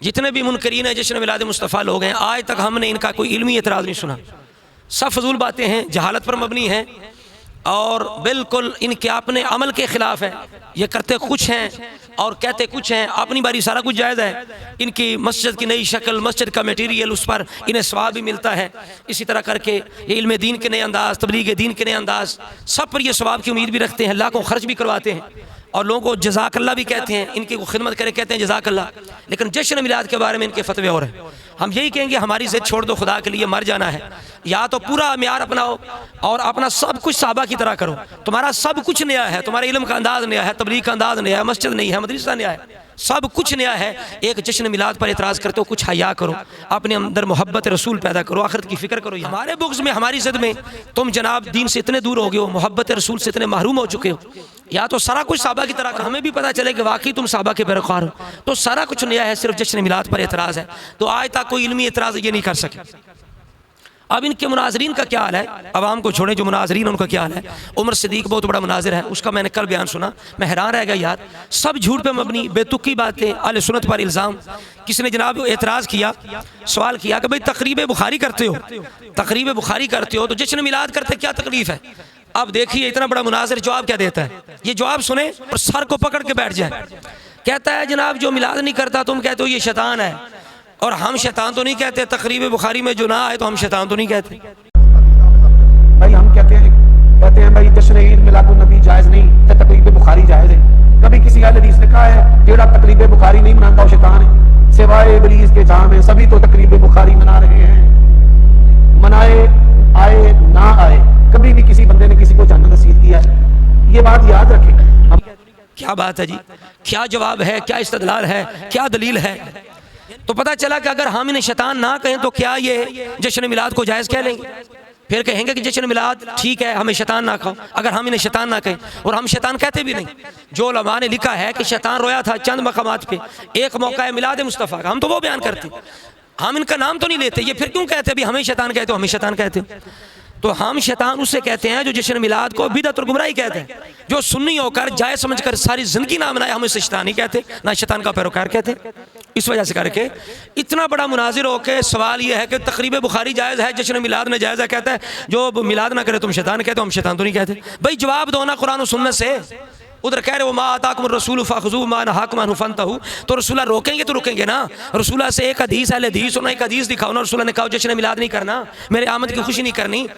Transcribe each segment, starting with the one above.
जितने भी मुनकरीन हैं जश्न मिलाद मुस्तफ़ा लोग हैं, आज तक हमने इनका कोई इल्मी एतराज़ नहीं सुना। सब फजूल बातें हैं, जहालत पर मबनी हैं और बिल्कुल इनके अपने अमल के ख़िलाफ़ है। ये करते कुछ हैं और कहते कुछ हैं, अपनी बारी सारा कुछ जायज़ है। इनकी मस्जिद की नई शक्ल, मस्जिद का मटीरियल, उस पर इन्हें सवाब भी मिलता है। इसी तरह करके ये इल्म दीन के नए अंदाज़, तबलीग दीन के नए अंदाज़, सब पर ये सवाब की उम्मीद भी रखते हैं, लाखों खर्च भी करवाते हैं और लोगों को जज़ाकल्लाह भी कहते हैं, इनकी खिदमत करे कहते हैं जज़ाकल्लाह। लेकिन जश्न मिलाद के बारे में इनके फतवे और हैं। हम यही कहेंगे हमारी ज़िद छोड़ दो, खुदा के लिए मर जाना है। या तो पूरा म्यार अपनाओ और अपना सब कुछ साहबा की तरह करो। तुम्हारा सब कुछ नया है, तुम्हारे इल्म का अंदाज़ नया है, तबलीग का अंदाज़ नया है, मस्जिद नहीं है, मदरसा नया है, सब कुछ नया है। एक जश्न मिलाद पर एतराज़ करते हो, कुछ हया करो, अपने अंदर मोहब्बत रसूल पैदा करो, आखिरत की फ़िक्र करो। हमारे बुग़्ज़ में, हमारी ज़िद में तुम जनाब दीन से इतने दूर हो गए हो, मोहब्बत रसूल से इतने महरूम हो चुके हो। या तो सारा कुछ साहबा की तरह, हमें भी पता चले कि वाकई तुम साहबा के पैरोकार हो, तो सारा कुछ नया है, सिर्फ जश्न मिलाद पर एतराज़ है। तो आज तक कोई इल्मी एतराज़ ये नहीं कर सके। अब इनके मुनाजरीन का क्या हाल है, अवाम को छोड़े, जो मुनाजरीन उनका क्या हाल है। उमर सिद्दीक बहुत बड़ा मुनाजिर है, उसका मैंने कल बयान सुना, मैं हैरान रह गया यार। सब झूठ पे मबनी, बेतुकी बातें, अहले सुन्नत पर इल्ज़ाम। किसी ने जनाब एतराज़ किया, सवाल किया कि भाई तकरीब बुखारी करते हो, तकरीब बुखारी करते हो तो जश्न मिलाद करते क्या तकलीफ़ है। अब देखिए इतना बड़ा मुनाजिर जवाब क्या देता है। ये जवाब सुने और सर को पकड़ के बैठ जाए। कहता है जनाब जो मिलाद नहीं करता तुम कहते हो ये शैतान है, और हम शैतान तो नहीं कहते। तकरीब बुखारी में जो ना आए तो हम शैतान तो नहीं कहते। भाई हम कहते हैं भाई जश्न ईद मिलादुन नबी जायज़ नहीं, तो तकरीब बुखारी जायज़ है। कभी किसी अहले हदीस ने कहा है जेड़ा तकरीब बुखारी नहीं मनाता वो शैतान है, सिवाय इब्लीस के जाम है। सभी तो तकरीब बुखारी मना रहे हैं, मनाए आए ना आए, कभी भी किसी बंदे ने किसी को जन्नत नसीब किया है, ये बात याद रखें। क्या बात है जी, क्या जवाब है, क्या इस्तदलाल है, क्या दलील है। तो पता चला कि अगर हम इन्हें शैतान ना कहें तो क्या ये जश्न मिलाद को जायज़ कह लेंगे। फिर कहेंगे कि जश्न मिलाद ठीक है, हमें शैतान ना कहो। अगर हम इन्हें शैतान ना कहें, और हम शैतान कहते भी नहीं। जो उलमा ने लिखा है कि शैतान रोया था चंद मकामात पे, एक मौका है मिलाद मुस्तफ़ा का, हम तो वो बयान करते, हम इनका नाम तो नहीं लेते। ये फिर क्यों कहते भी हमें शैतान कहते हो, हमें शैतान कहते हो। तो हम शैतान उससे कहते हैं जो जश्न मिलाद को बिदअत और गुमराही कहते हैं, जो सुन्नी होकर जायज़ समझकर सारी ज़िंदगी ना मनाए, हम इसे शैतान नहीं कहते, ना शैतान का पैरोकार कहते। इस वजह से करके इतना बड़ा मुनाजिर होकर सवाल यह है कि तकरीब बुखारी जायज़ है, जश्न मिलाद में जायज़ है, कहता है जो मिलाद ना करे तुम शैतान कहते हो, हम शैतान तो नहीं कहते। भाई जवाब दो ना कुरान और सुन्नत से। उधर कह रहे वो मा आताकुम रसूल फखुज़ू मा नहाकुम अन्हु फंतहू, तो रसूला रोकेंगे तो रुकेंगे ना। रसूला से एक हदीस है, हदीस सुना, एक हदीस दिखाओ ना। रसूला ने कहा जश्न मिलाद नहीं करना, मेरे आमद की खुशी नहीं करनी,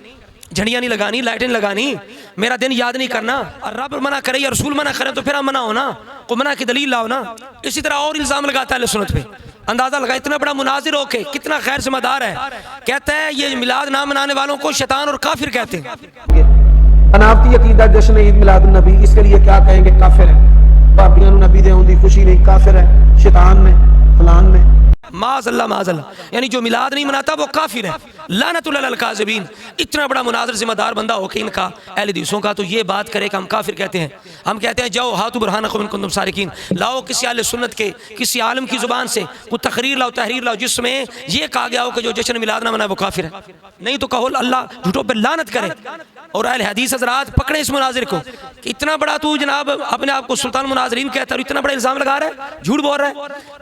झंडियाँ नहीं लगानी, लाइटें लगानी, मेरा दिन याद नहीं करना। और रब मना करे या रसूल मना करें तो फिर हम मना हो ना, को मना की दलील लाओ ना। इसी तरह और इल्ज़ाम लगाता है सुन्नत पे। अंदाज़ा लगा इतना बड़ा मुनाजिर होके कितना खैर जिम्मेदार है, कहता है ये मिलाद ना मनाने वालों को शैतान और काफिर कहते हैं। बनावटी अकीदा जश्न ईद मिलादुन नबी, इसके लिए क्या कहेंगे, काफिर है। भाबियां नबी दे उनकी खुशी नहीं, काफिर है, शैतान में, फलान में। माज़अल्लाह माज़अल्लाह, यानी जो मिलाद नहीं मनाता वो काफिर है। लानतुल्लाह अलल काज़िबीन। इतना बड़ा मुनाज़िर जिम्मेदार बंदा हो कि इनका अहले हदीसों का तो ये बात करे कि हम काफिर कहते हैं। हम कहते हैं जाओ हातु बुरहानकुम इन कुंतुम सारिकीन, लाओ किसी अहले सुन्नत के, किसी आलम की जुबान से कोई तकरीर लाओ, तहरीर लाओ जिसमें ये कहा गया हो कि जो जश्न मिलाद ना मनाए वो काफिर है। नहीं तो कहो अल्लाह झूठों पर लानत करे। और अहले हदीस हज़रात पकड़े इस मुनाजिर को कि इतना बड़ा तू जनाब अपने आप को सुल्तान मुनाजरीन कहता है और इतना बड़ा इल्ज़ाम लगा रहा है, झूठ बोल रहा है।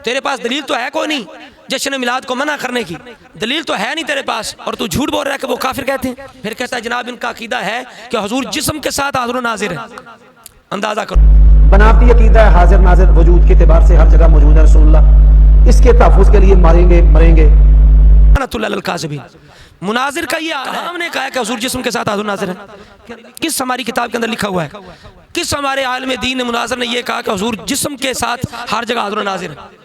तेरे पास दलील तो है कोई नहीं जश्न मिलाद को मना करने की, दलील तो है नहीं तेरे पास, और तू झूठ बोल रहा है कि वो काफिर कहते हैं। फिर कहता है जनाब इनका अकीदा है कि हुजूर जिस्म के साथ हाज़िर व नाज़िर है। अंदाजा करो, बनावटी अकीदा है, हाजिर नाजिर वजूद के एतबार से हर जगह मौजूद है रसूलुल्लाह, इसके तहफ़्फ़ुज़ के लिए मारेंगे मरेंगे। मुनाजिर का ये हमने कहा है कि हुजूर जिस्म के साथ हाज़िर नाज़िर है। किस हमारी किताब के अंदर लिखा हुआ है, किस हमारे आलिम दीन ने मुनाजिर ने यह कहा कि हुजूर जिस्म के साथ हर जगह हाज़िर नाज़िर है।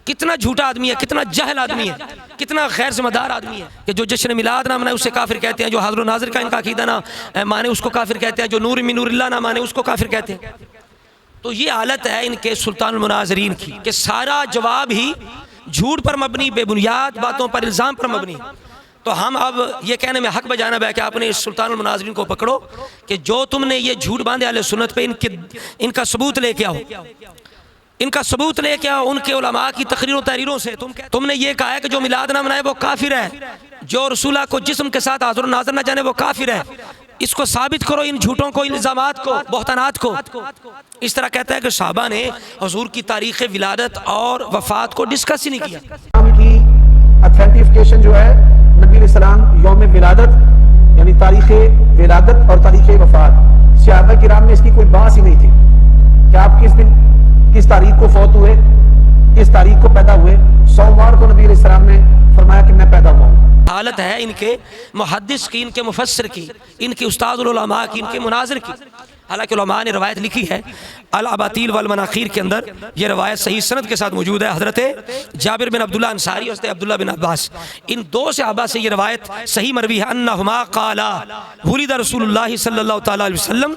कितना झूठा आदमी है, कितना जहल आदमी है, कितना गैर जिम्मेदार आदमी है कि जो जश्न मिलाद ना मनाए उससे काफिर कहते हैं, जो हाज़िर नाज़िर का इनका अकीदा ना माने उसको काफिर कहते हैं, जो नूर मिन नूरिल्लाह ना माने उसको काफिर कहते हैं। तो ये हालत है इनके सुल्तानुल मुनाज़िरीन की कि सारा जवाब ही झूठ पर मबनी, बेबुनियाद बातों पर, इल्ज़ाम पर मबनी। तो हम अब ये कहने में हक बजाना है कि आपने इस सुल्तानुल मुनाज़िरीन को पकड़ो कि जो तुमने ये झूठ बांधे अहले सुन्नत पे, इनका सबूत लेके आओ, इनका सबूत लेके आओ उनके उलमा की तकरीरों तहरीरों से। तुमने ये कहा है कि जो मिलाद ना मनाए वो काफिर है, जो रसूला को जिस्म के साथ हाज़िर नाज़िर ना जाने वो काफिर है। इसको साबित करो, इन झूठों को, इन इल्ज़ामात को, बहतानात को। इस तरह कहता है कि सहाबा ने हुजूर की तारीख़ विलादत और वफ़ात को डिस्कस ही नहीं किया। इस्लाम की ऑथेंटिफिकेशन जो है नबी अलैहिस्सलाम यौम विलादत यानी तारीख़ विलादत और तारीख़ वफ़ात, सहाबा किराम में इसकी कोई बात ही नहीं थी कि आप किस दिन किस तारीख को फौत हुए, किस तारीख को पैदा हुए। सोमवार को नबी अलैहिस्सलाम ने फरमाया कि मैं पैदा हुआ हूँ। हालत है इनके मुहद्दिस की, इनके मुफस्सिर की, इनके उस्तादुल उलमा की, इनके मुनाजिर की। हालांकि उलमा ने रवायत लिखी है अल अबातील वल मनाखिर के अंदर, ये रवायत सही सनद के साथ मौजूद है। हज़रत जाबिर बिन अब्दुल्ला अंसारी और हज़रत अब्दुल्ला बिन अब्बास, इन दो सहाबा से ये रवायत सही मरवी है। अन्नहुमा क़ाला वुलिद रसूलुल्लाह सल्लल्लाहु तआला अलैहि वसल्लम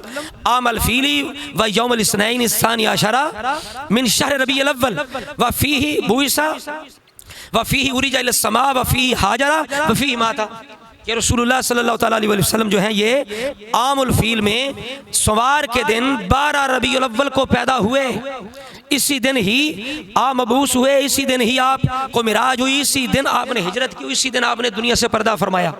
आमल फीली व यौमल इस्नैन अस्सानी अशरा मिन शहर रबीउल अव्वल व फीही बुइसा व फीही उरिजा इला समा व फीही हाजरा व फीही माता। कि रसूलुल्लाह सल्लल्लाहु तआला अलैहि वसल्लम जो हैं ये आमुल फील में सोमवार के दिन 12 रबीउल अव्वल को पैदा हुए, इसी दिन ही आप मबूस हुए, इसी दिन ही आपको मिराज हुई, इसी दिन आपने हिजरत की, इसी दिन आपने दुनिया से पर्दा फरमाया।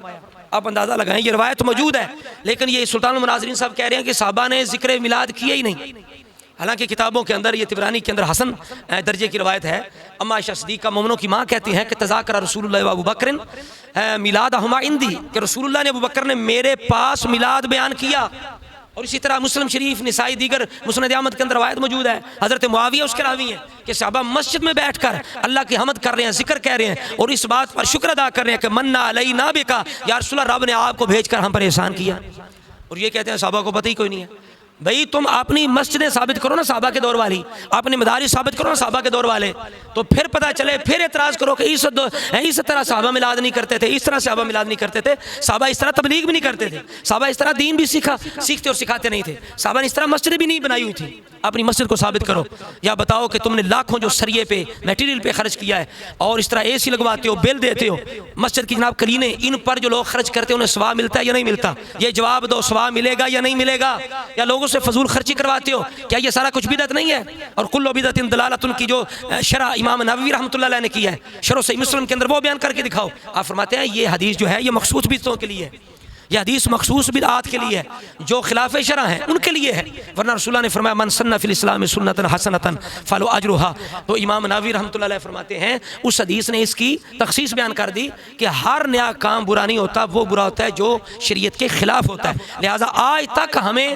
आप अंदाज़ा लगाएं, ये रवायत मौजूद है, लेकिन ये सुल्तानुल मुनाज़िरीन साहब कह रहे हैं कि सहाबा ने ज़िक्र मिलाद किया ही नहीं। हालांकि किताबों के अंदर, ये तिबरानी के अंदर हसन दर्जे की रवायत है। अम्मा आयशा सिद्दीक़ा मोमिनों की माँ कहती हैं कि तज़ाकरा रसूलुल्लाह व अबू बकर मिलादहुमा इंदी, कि रसूलुल्लाह ने अबू बकर ने मेरे पास मिलाद बयान किया। और इसी तरह मुस्लिम शरीफ, निसाई, दीगर मुस्नद अहमद के अंदर रवायत मौजूद है। हज़रत मुआविया उसके रावी हैं कि सहाबा मस्जिद में बैठकर अल्लाह की हमद कर रहे हैं, जिक्र कह रहे हैं और इस बात पर शुक्र अदा कर रहे हैं कि मन्ना अलैना बिका, या रसूलल्लाह, रब ने आपको भेजकर हम पर एहसान किया। और ये कहते हैं सहाबा को पता ही कोई नहीं है। भाई तुम अपनी मस्जिदें साबित करो ना साहबा के दौर वाली, अपने मदारिस साबित करो ना साहबा के दौर वाले, तो फिर पता चले, फिर एतराज़ करो कि इस तरह साहबा मिलाद नहीं करते थे, इस तरह साहबा मिलाद नहीं करते थे, साहबा इस तरह तबलीग भी नहीं करते थे, साहबा इस तरह दीन भी सीखते और सिखाते नहीं थे, साहबा ने इस तरह मस्जिदें भी नहीं बनाई हुई थी। अपनी मस्जिद को साबित करो, या बताओ कि तुमने लाखों जो सरिये पे, मटेरियल पे खर्च किया है और इस तरह AC लगवाते हो, बिल देते हो, मस्जिद की जनाब कलीने, इन पर जो लोग खर्च करते हैं उन्हें सवाब मिलता है या नहीं मिलता? ये जवाब दो, सवाब मिलेगा या नहीं मिलेगा? या लोगों से फजूल खर्ची करवाते हो, क्या ये सारा कुछ बिदअत नहीं है? और कुल्लु बिदअतिन दलालतुन की जो शरह इमाम नववी रहमतुल्लाह अलैह ने की है शरह सहीह मुस्लिम के अंदर, वो बयान करके दिखाओ। आप फरमाते हैं ये हदीस जो है ये मखसूस बिदअतों के लिए है, ये हदीस मखसूस बिदअत के लिए है, जो खिलाफ शरअ है उनके लिए है। वरना रसूलुल्लाह ने फरमाया मन सन्ना फिल इस्लाम सुन्नतन हसनतन फलो अजरुहा। तो इमाम नववी रहमतुल्लाह अलैह फरमाते हैं उस हदीस ने इसकी तखसीस बयान कर दी कि हर नया काम बुरा नहीं होता, वो बुरा होता है जो शरीयत के खिलाफ होता है। लिहाजा आज तक हमें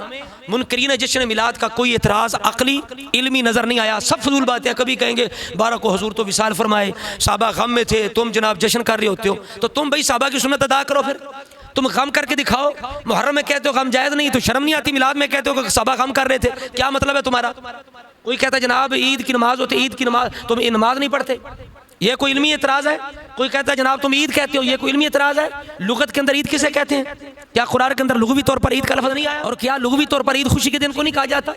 मुनकरीन जश्न मिलाद का कोई एतराज़ अकली इल्मी नज़र नहीं आया। सब फजूल बातें। कभी कहेंगे 12 को हुजूर तो विसाल फरमाए, साहबा गम में थे, तुम जनाब जश्न कर रहे होते हो, तो तुम भाई साहबा की सुन्नत अदा करो, फिर तुम गम करके दिखाओ। मुहर्रम में कहते हो गम जायज़ नहीं, तो शर्म नहीं आती? मिलाद में कहते हो कि साहबा गम कर रहे थे, क्या मतलब है तुम्हारा? कोई कहता है जनाब ईद की नमाज होती, ईद की नमाज तुम नमाज नहीं पढ़ते, ये कोई इल्मी एतराज़ है? कोई कहता है जनाब तुम ईद कहते हो, ये कोई इल्मी एतराज़ है? लुगत के अंदर ईद किसे कहते हैं? क्या कुरान के अंदर लुग़वी तौर पर ईद का लफ्ज़ नहीं आया? और क्या लुग़वी तौर पर ईद खुशी के दिन को नहीं कहा जाता?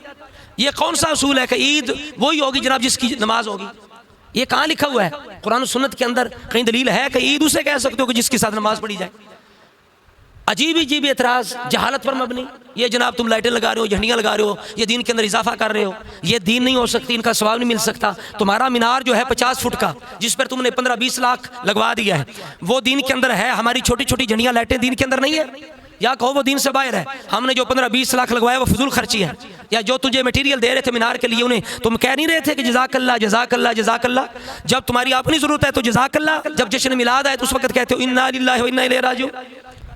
ये कौन सा उसूल है कि ईद वही होगी जनाब जिसकी नमाज होगी? ये कहाँ लिखा हुआ है? कुरान और सुन्नत के अंदर कहीं दलील है कि ईद उसे कह सकते हो कि जिसके साथ नमाज पढ़ी जाए? अजीब एतराज़, जहालत पर मबनी। ये जनाब तुम लाइटें लगा रहे हो, झंडियाँ लगा रहे हो, ये दीन के अंदर इजाफा कर रहे हो, ये दीन नहीं हो सकती, इनका सवाब नहीं मिल सकता। तुम्हारा मीनार जो है 50 फुट का, जिस पर तुमने 15-20 लाख लगवा दिया है, वो दीन के अंदर है? हमारी छोटी छोटी झंडियाँ लाइटें दीन के अंदर नहीं है? या कहो वो दीन से बाहर है? हमने जो 15-20 लाख लगवाया वो फजूल खर्ची है? या जो तुझे मटेरियल दे रहे थे मीनार के लिए, उन्हें तुम कह नहीं रहे थे कि जज़ाकल्लाह जज़ाकल्लाह जज़ाकल्लाह? जब तुम्हारी अपनी ज़रूरत है तो जज़ाकल्लाह, जब जश्न मिलाद है तो उस वक्त कहते हो इन्ना लिल्लाहि व इन्ना इलैहि राजिऊन,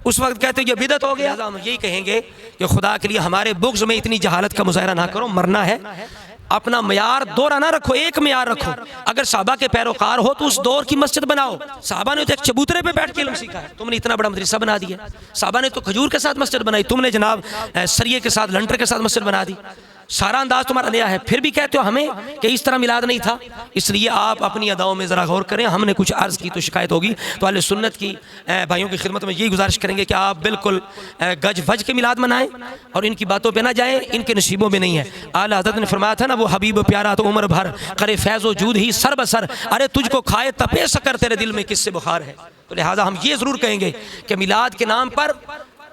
उस वक्त कहते हो ये बिदअत हो गया। हम यही कहेंगे कि खुदा के लिए हमारे बुग़्ज़ में इतनी जहालत का मुज़ाहरा ना करो, मरना है। अपना मयार दोहरा ना रखो, एक मयार रखो। अगर साहबा के पैरोकार हो तो उस दौर की मस्जिद बनाओ। साहबा ने तो एक चबूतरे पे बैठ के इल्म सीखा है, तुमने इतना बड़ा मदरसा बना दिया। साहबा ने तो खजूर के साथ मस्जिद बनाई, तुमने जनाब सरिये के साथ, लंटर के साथ मस्जिद बना दी। सारा अंदाज तुम्हारा नया है, फिर भी कहते हो हमें कि इस तरह मिलाद नहीं था। इसलिए आप अपनी अदाओं में ज़रा गौर करें। हमने कुछ अर्ज़ की तो शिकायत होगी, तो अहले सुन्नत की भाइयों की खिदमत में यही गुजारिश करेंगे कि आप बिल्कुल गज वज के मिलाद मनाएं और इनकी बातों पे ना जाएं, इनके नसीबों में नहीं है। आला हज़रत ने फरमाया था ना, वो हबीब प्यारा तो उम्र भर करे फैज़ व जूद ही सर बसर, अरे तुझको खाए तपे सकर तेरे दिल में किससे बुखार है। तो लिहाजा हम ये ज़रूर कहेंगे कि मिलाद के नाम पर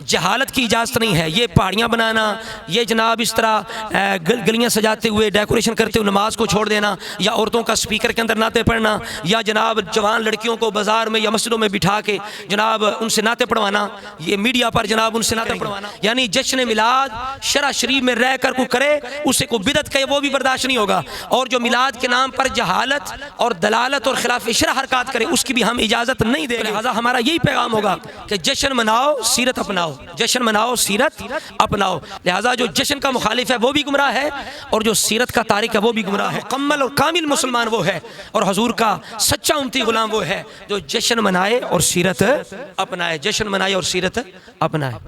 जहालत की इजाज़त नहीं है। ये पहाड़ियाँ बनाना, ये जनाब इस तरह गलियाँ सजाते हुए डेकोरेशन करते हुए नमाज को छोड़ देना, या औरतों का स्पीकर के अंदर नाते पढ़ना, या जनाब जवान लड़कियों को बाज़ार में या मस्जिदों में बिठा के जनाब उनसे नाते पढ़वाना, ये मीडिया पर जनाब उनसे नाते पढ़वाना, यानी जश्न मिलाद शरा शरीफ में रह कर को करे, उसे को बिदत कहे वो भी बर्दाश्त नहीं होगा। और जो मिलाद के नाम पर जहालत और दलालत और खिलाफ शरअ हरकत करे, उसकी भी हम इजाज़त नहीं देंगे। लिहाजा हमारा यही पैगाम होगा कि जश्न मनाओ, सीरत अपनाओ, जश्न मनाओ, सीरत अपनाओ। लिहाजा जो जश्न का मुखालिफ है वो भी गुमराह है, और जो सीरत का तारिक है वो भी गुमराह है। मुकम्मल और कामिल मुसलमान वो है, और हुजूर का सच्चा उम्मती गुलाम वो है जो जश्न मनाए और सीरत अपनाए, जश्न मनाए और सीरत अपनाए।